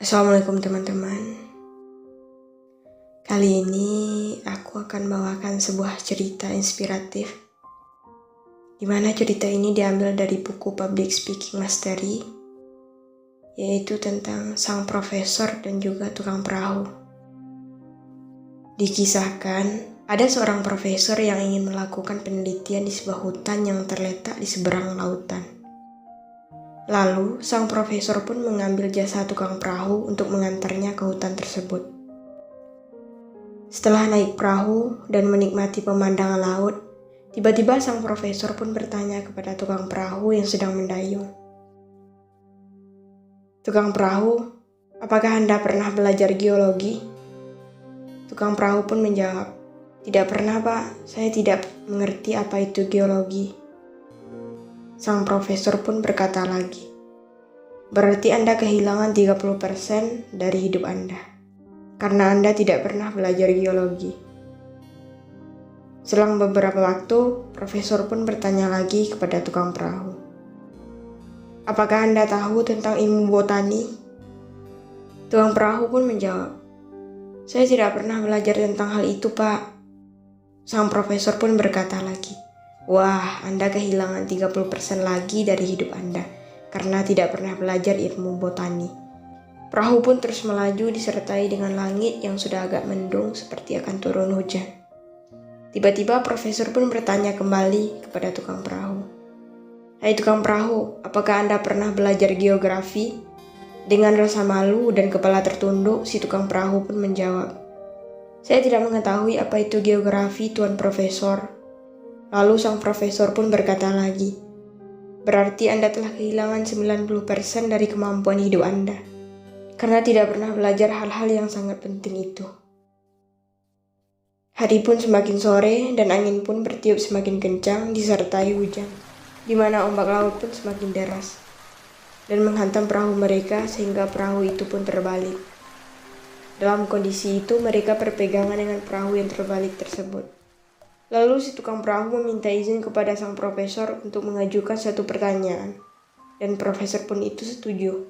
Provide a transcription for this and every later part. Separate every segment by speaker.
Speaker 1: Assalamualaikum teman-teman. Kali ini aku akan bawakan sebuah cerita inspiratif, di mana cerita ini diambil dari buku Public Speaking Mastery, yaitu tentang sang profesor dan juga tukang perahu. Dikisahkan, ada seorang profesor yang ingin melakukan penelitian di sebuah hutan yang terletak di seberang lautan. Lalu, sang profesor pun mengambil jasa tukang perahu untuk mengantarnya ke hutan tersebut. Setelah naik perahu dan menikmati pemandangan laut, tiba-tiba sang profesor pun bertanya kepada tukang perahu yang sedang mendayung. "Tukang perahu, apakah Anda pernah belajar geologi?" Tukang perahu pun menjawab, "Tidak pernah, Pak. Saya tidak mengerti apa itu geologi." Sang profesor pun berkata lagi, "Berarti Anda kehilangan 30% dari hidup Anda, karena Anda tidak pernah belajar geologi." Selang beberapa waktu, profesor pun bertanya lagi kepada tukang perahu, "Apakah Anda tahu tentang ilmu botani?" Tukang perahu pun menjawab, "Saya tidak pernah belajar tentang hal itu, Pak." Sang profesor pun berkata lagi, "Wah, Anda kehilangan 30% lagi dari hidup Anda, karena tidak pernah belajar ilmu botani." Perahu pun terus melaju disertai dengan langit yang sudah agak mendung seperti akan turun hujan. Tiba-tiba profesor pun bertanya kembali kepada tukang perahu, "Hai tukang perahu, apakah Anda pernah belajar geografi?" Dengan rasa malu dan kepala tertunduk, si tukang perahu pun menjawab, "Saya tidak mengetahui apa itu geografi, Tuan Profesor." Lalu sang profesor pun berkata lagi, "Berarti Anda telah kehilangan 90% dari kemampuan hidup Anda, karena tidak pernah belajar hal-hal yang sangat penting itu." Hari pun semakin sore dan angin pun bertiup semakin kencang disertai hujan, di mana ombak laut pun semakin deras dan menghantam perahu mereka sehingga perahu itu pun terbalik. Dalam kondisi itu mereka berpegangan dengan perahu yang terbalik tersebut. Lalu si tukang perahu meminta izin kepada sang profesor untuk mengajukan satu pertanyaan, dan profesor pun itu setuju.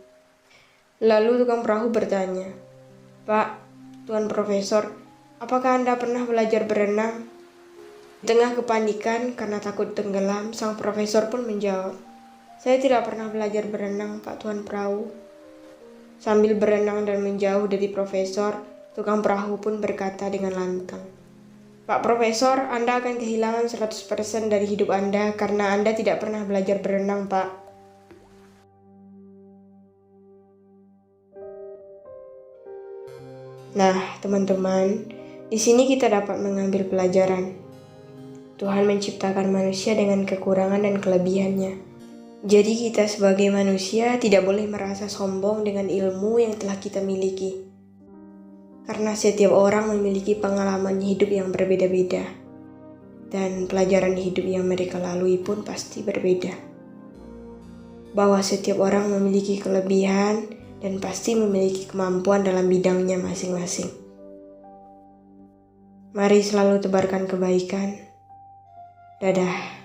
Speaker 1: Lalu tukang perahu bertanya, "Pak, Tuan Profesor, apakah Anda pernah belajar berenang?" Di tengah kepanikan karena takut tenggelam, sang profesor pun menjawab, "Saya tidak pernah belajar berenang, Pak Tuan Perahu." Sambil berenang dan menjauh dari profesor, tukang perahu pun berkata dengan lantang, "Pak Profesor, Anda akan kehilangan 100% dari hidup Anda karena Anda tidak pernah belajar berenang, Pak." Nah, teman-teman, di sini kita dapat mengambil pelajaran. Tuhan menciptakan manusia dengan kekurangan dan kelebihannya. Jadi kita sebagai manusia tidak boleh merasa sombong dengan ilmu yang telah kita miliki. Karena setiap orang memiliki pengalaman hidup yang berbeda-beda, dan pelajaran hidup yang mereka lalui pun pasti berbeda. Bahwa setiap orang memiliki kelebihan dan pasti memiliki kemampuan dalam bidangnya masing-masing. Mari selalu tebarkan kebaikan. Dadah.